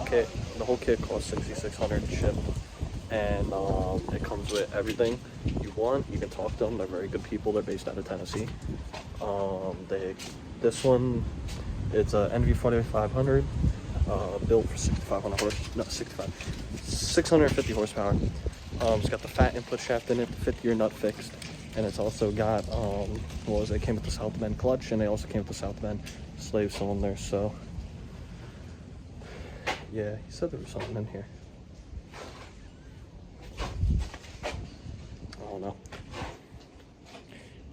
kit. The whole kit costs $6,600 shipped, and it comes with everything you want. You can talk to them. They're very good people. They're based out of Tennessee. This one, it's a NV4500, built for 650 horsepower. It's got the fat input shaft in it, the 50-year nut fixed, and it's also got it came with the South Bend clutch, and they also came with the South Bend slave cylinder. So yeah, he said there was something in here. I don't know,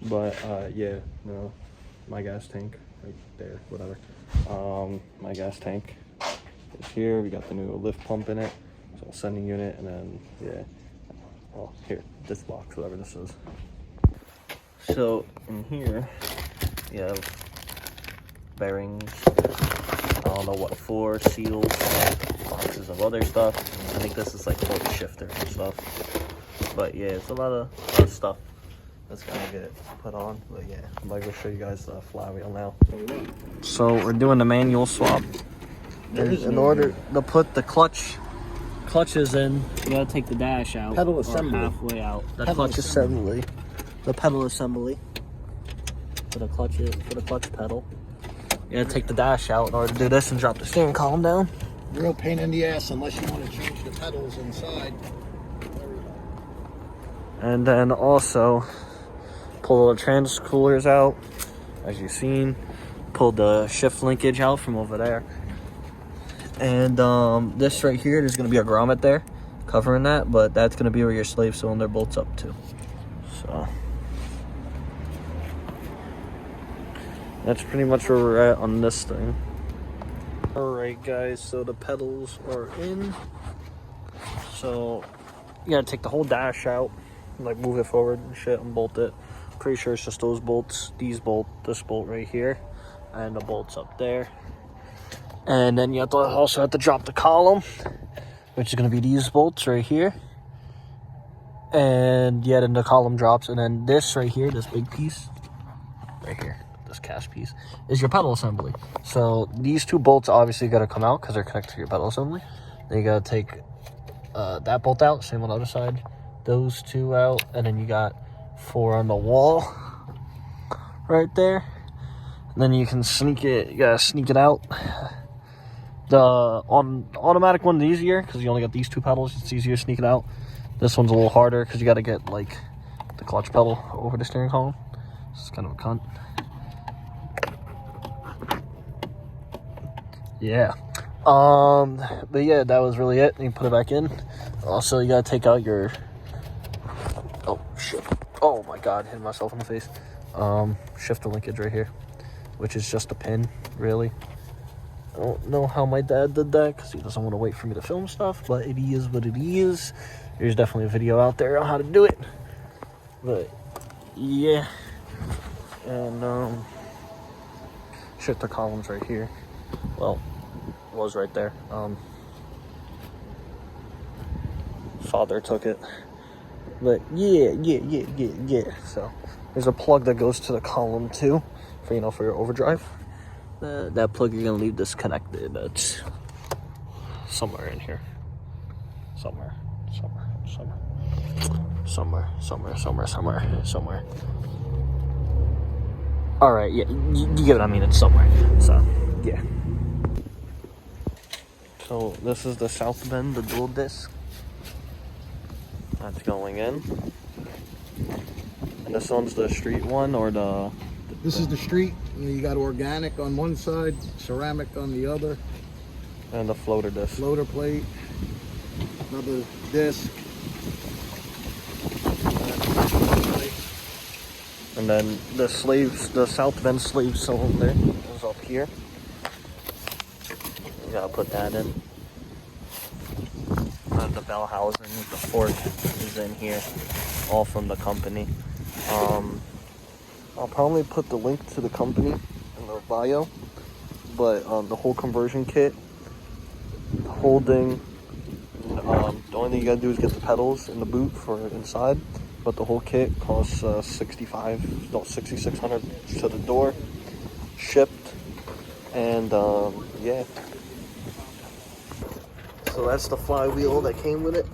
but yeah, no, my gas tank right there, whatever. My gas tank is here. We got the new lift pump in it, so sending unit, and then yeah, well, here, this box, whatever this is. So in here we have bearings, I don't know what for, seals, boxes of other stuff. I think this is like for the shifter and stuff, but yeah, it's a lot of stuff that's gonna get put on. But yeah, I'm going to show you guys the flywheel now. So we're doing the manual swap. In order to put the clutches in, you gotta take the dash out. Pedal assembly. Halfway out. The Pedal clutch assembly. The pedal assembly. For the clutch pedal. You gotta take the dash out in order to do this and drop the steering column down. Real pain in the ass unless you want to change the pedals inside. And then also pull the trans coolers out, as you've seen. Pull the shift linkage out from over there. And this right here, there's going to be a grommet there covering that, but that's going to be where your slave cylinder bolts up to. So that's pretty much where we're at on this thing. Alright guys, so the pedals are in. So you got to take the whole dash out, like move it forward and shit, and bolt it. Pretty sure it's just those bolts, this bolt right here, and the bolts up there. And then you also have to drop the column, which is going to be these bolts right here. And yeah, then the column drops. And then this right here, this big piece, right here, this cast piece, is your pedal assembly. So these two bolts obviously got to come out because they're connected to your pedal assembly. Then you got to take that bolt out, same on the other side. Those two out. And then you got 4 on the wall right there. And then you can you got to sneak it out. The automatic one's easier because you only got these two pedals. It's easier to sneak it out. This one's a little harder because you got to get like the clutch pedal over the steering column. It's kind of a cunt. Yeah. But yeah, that was really it. You put it back in. Also, you got to take out your... Oh, shit. Oh my god, hit myself in the face. Shifter linkage right here, which is just a pin, really. I don't know how my dad did that because he doesn't want to wait for me to film stuff, but it is what it is. There's definitely a video out there on how to do it. But yeah, and shifter columns right here. Well, it was right there. Father took it. But yeah. So there's a plug that goes to the column too, for for your overdrive. That plug you're gonna leave disconnected. That's somewhere in here. Somewhere. All right, yeah, you get what I mean. It's somewhere. So yeah. So this is the South Bend, the dual disc. That's going in. And this one's the street one, or the... This is the street. You got organic on one side, ceramic on the other. And the floater disc. Floater plate. Another disc. And then the South Bend slave cylinder is up here. You gotta put that in. The bell housing, the fork is in here, all from the company. I'll probably put the link to the company in the bio, but the whole conversion kit, the whole thing, the only thing you gotta do is get the pedals in the boot for inside, but the whole kit costs $6,600 to the door, shipped, and yeah. So that's the flywheel that came with it.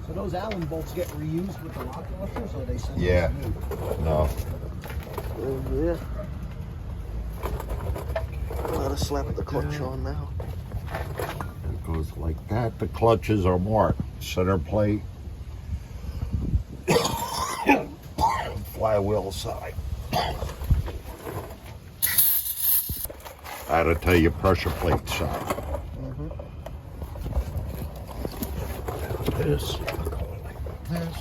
So those Allen bolts get reused with the lock washers, or they send Yeah. them new? No. Yeah. Gotta slap the clutch on now. It goes like that. The clutches are marked. Center plate. Flywheel side. I had to tell you pressure plate side. This. This.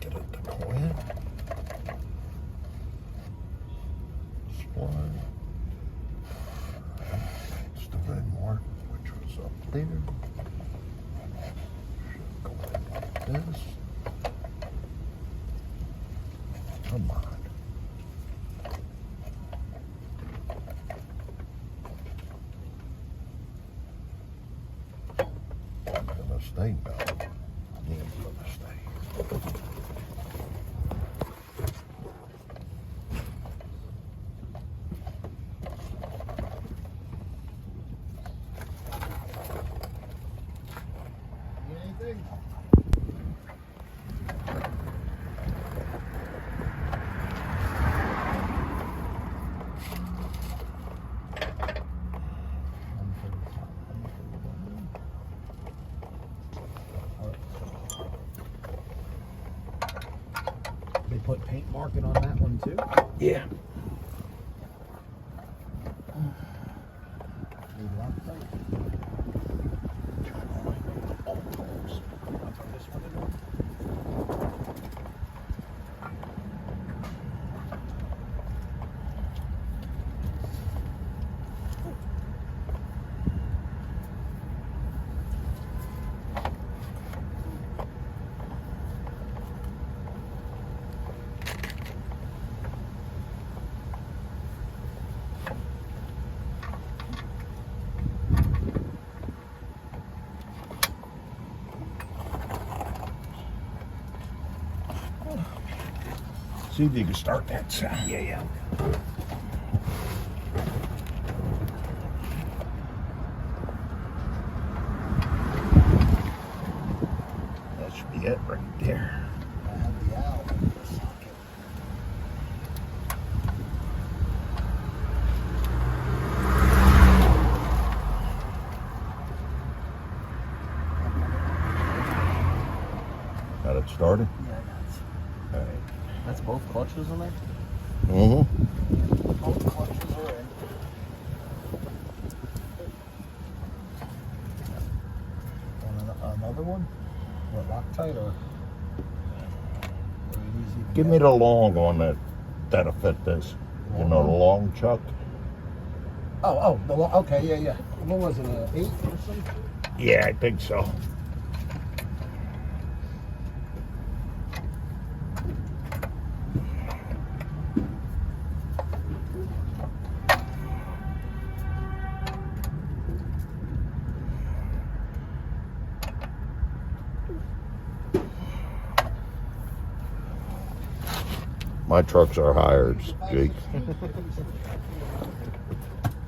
Get it to go in. This one. It's the red mark, which was up there. Should go in like this. Come on. I'm gonna stay now. I'm gonna stay. Anything? They put paint marking on that one too? Yeah. New Loctite? I'll put this one in. See if you can start that sound. Yeah. That should be it right there. I have the owl in the socket. Got it started? Yeah, I All right. That's both clutches in there? Mm-hmm. both clutches are in. Another one? What, Loctite or? Give me the long one that'll fit this. You know, the long chuck? Okay, yeah. What was it, 8 or something? Yeah, I think so. My trucks are higher, Jake.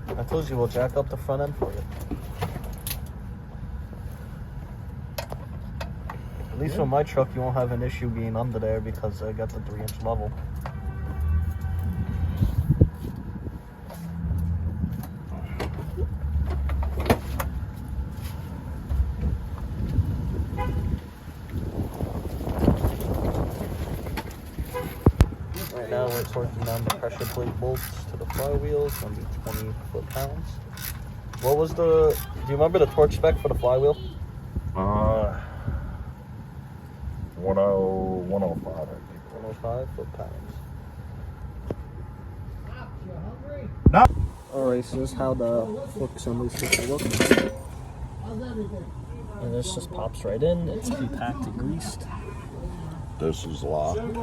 I told you we'll jack up the front end for you. At least with my truck, you won't have an issue being under there because I got the 3-inch level. Right now we're torquing down the pressure plate bolts to the flywheel. It's going to be 20 foot-pounds. What was the... Do you remember the torque spec for the flywheel? 105, I think. 105 foot-pounds. You hungry? No. Alright, so this is how the fork assembly is supposed to look. How's everything? And this just pops right in. It's pre-packed and greased. This is locked. Yep.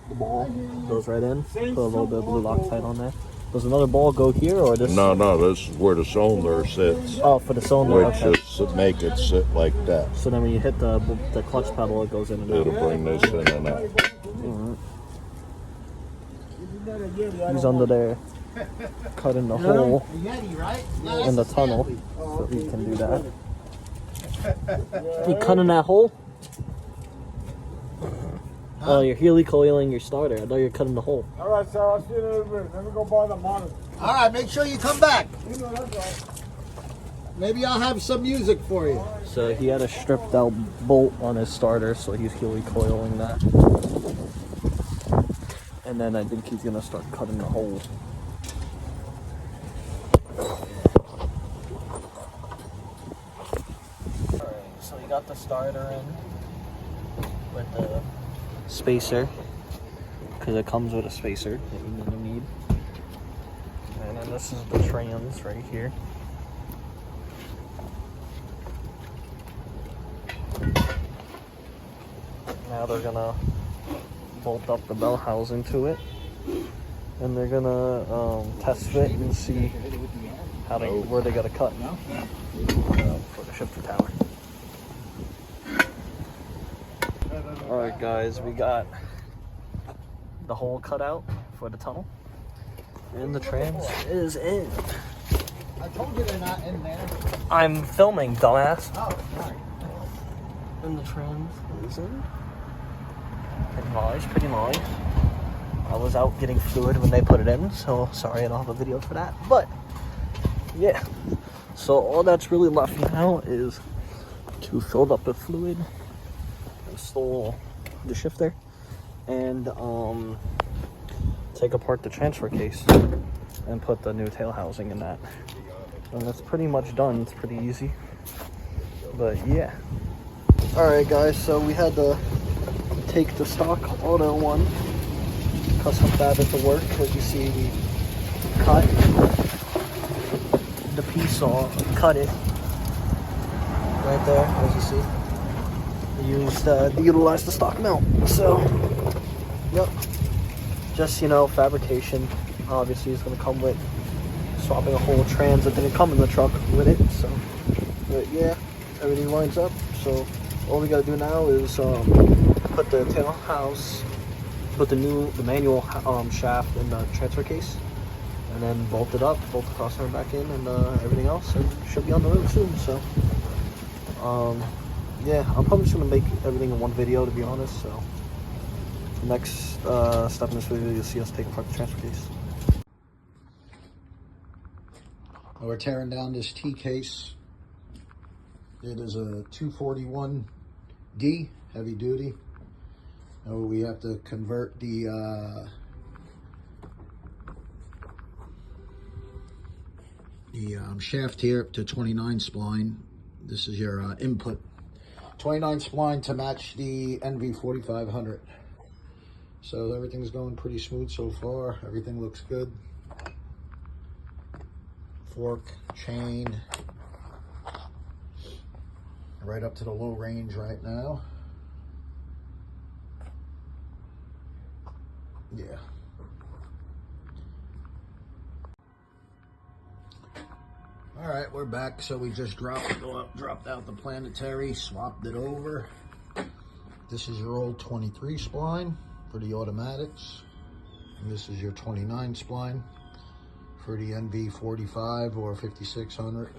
The ball goes right in. Put a little bit of blue Loctite on there. Does another ball go here or this? No, this is where the cylinder sits. Oh, for the cylinder. Which Okay. just make it sit like that. So then when you hit the clutch pedal, it goes in and out. It'll bring this in and out. Alright. He's under there cutting the hole in the tunnel, so he can do that. You cutting that hole? Oh, you're helicoiling your starter. I thought you were cutting the hole. All right, sir. I'll see you in a little bit. Let me go buy the monitor. All right, make sure you come back. You know that's right. Maybe I'll have some music for you. So he had a stripped out bolt on his starter, so he's helicoiling that. And then I think he's gonna start cutting the hole. Alright, so he got the starter in with the spacer, because it comes with a spacer that you're gonna need. And then this is the trans right here. Now they're gonna bolt up the bell housing to it, and they're gonna test fit and see how they where they gotta cut for the shifter tower. All right, guys, we got the hole cut out for the tunnel, and the trans is in. I told you they're not in there. I'm filming, dumbass. Oh, sorry. And the trans is in. Pretty nice. I was out getting fluid when they put it in, so sorry I don't have a video for that. But yeah, so all that's really left now is to fill up the fluid, install the shifter, and take apart the transfer case and put the new tail housing in that. And that's pretty much done. It's pretty easy. But yeah. Alright guys, so we had to take the stock Auto one custom fabric to work. As you see, we cut the piece saw, cut it right there, as you see. We utilized the stock mount. So, yep. Just, you know, fabrication. Obviously, it's going to come with swapping a whole trans that didn't come in the truck with it. So, but yeah, everything lines up. So, all we got to do now is put the tail house, put the manual shaft in the transfer case, and then bolt it up, bolt the crosshair back in, and everything else, and should be on the road soon. So, yeah, I'm probably just gonna make everything in one video, to be honest. So, the next step in this video, you'll see us take apart the transfer case. We're tearing down this T case. It is a 241D heavy duty. We have to convert the shaft here to 29 spline. This is your input. 29 spline to match the NV4500. So everything's going pretty smooth so far. Everything looks good. Fork, chain, right up to the low range right now. Yeah. All right, we're back. So we just dropped out the planetary, swapped it over. This is your old 23 spline for the automatics, and this is your 29 spline for the NV45 or 5600.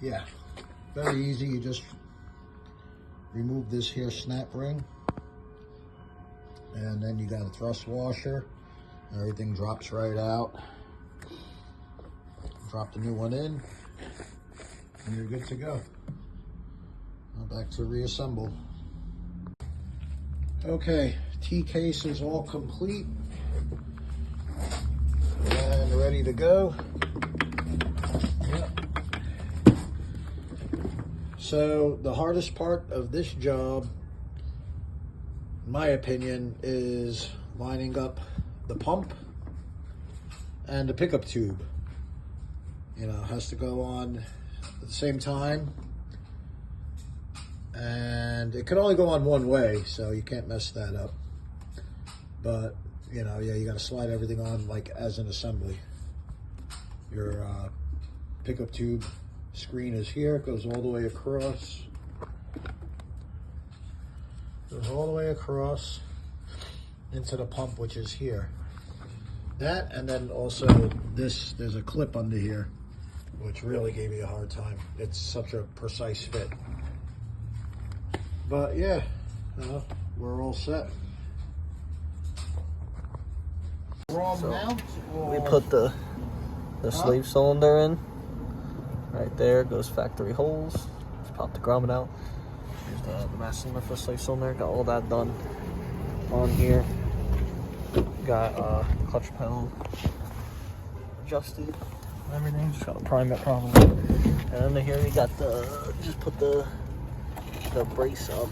Yeah, very easy. You just remove this here snap ring, and then you got a thrust washer. Everything drops right out. Drop the new one in, and you're good to go. Now back to reassemble. Okay, T case is all complete and ready to go. Yep. So the hardest part of this job, in my opinion, is lining up the pump and the pickup tube. You know, it has to go on at the same time, and it can only go on one way, so you can't mess that up. But you know, yeah, you got to slide everything on like as an assembly. Your pickup tube screen is here. It goes all the way across. Goes all the way across into the pump, which is here. That, and then also this, there's a clip under here, which really gave me a hard time. It's such a precise fit. But yeah, we're all set. So we put the sleeve cylinder in. Right there goes factory holes. Just pop the grommet out. Here's the master cylinder for the sleeve cylinder. Got all that done on here. Got clutch pedal adjusted and everything. Just gotta prime it probably. And under here we got just put the brace up.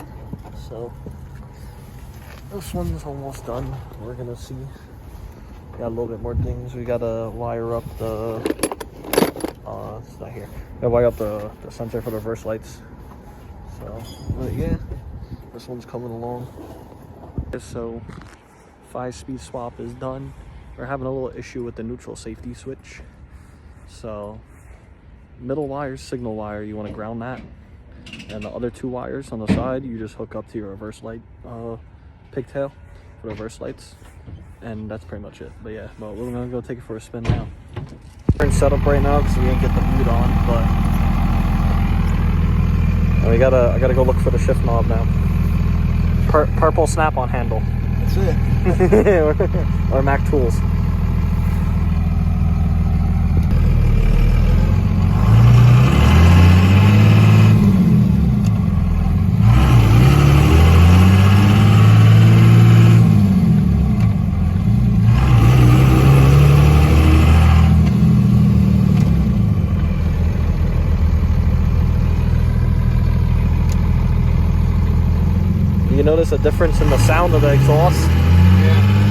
So this one's almost done. We're gonna see. Got a little bit more things. We gotta wire up the it's not here. Gotta wire up the sensor for the reverse lights. So but yeah, this one's coming along. So 5-speed swap is done. We're having a little issue with the neutral safety switch. So middle wire, signal wire, you want to ground that, and the other 2 wires on the side you just hook up to your reverse light pigtail for reverse lights, and that's pretty much it. But yeah, we're gonna go take it for a spin now. We're in setup right now because we didn't get the boot on, but I gotta go look for the shift knob now. Purple snap-on handle. That's it. Or Mac Tools. You notice a difference in the sound of the exhaust?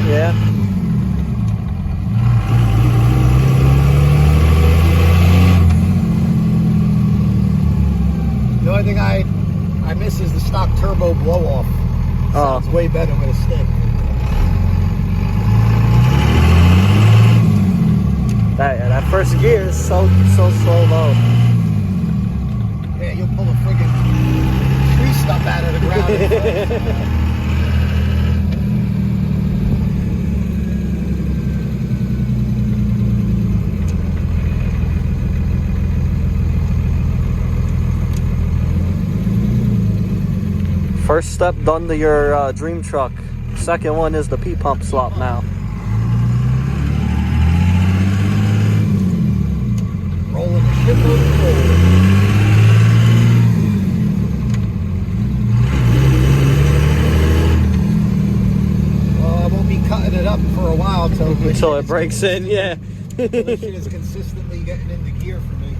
Yeah. The only thing I miss is the stock turbo blow off. Sounds way better with a stick. That first gear is so low. Yeah, you'll pull a friggin' tree stump out of the ground. First step done to your dream truck. Second one is the P-pump swap now. Rolling the shitload of coal. Well, I won't be cutting it up for a while Until it breaks in, yeah. This shit is consistently getting into gear for me.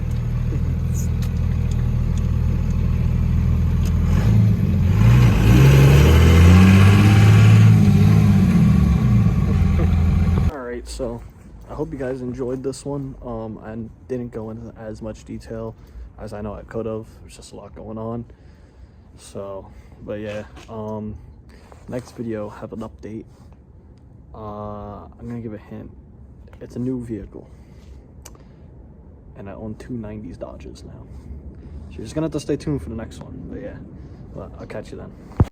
Alright, so I hope you guys enjoyed this one. I didn't go into as much detail as I know I could have. There's just a lot going on. So, but yeah, next video have an update. I'm gonna give a hint. It's a new vehicle, and I own 2 90s Dodges now. So you're just gonna have to stay tuned for the next one. But yeah, I'll catch you then.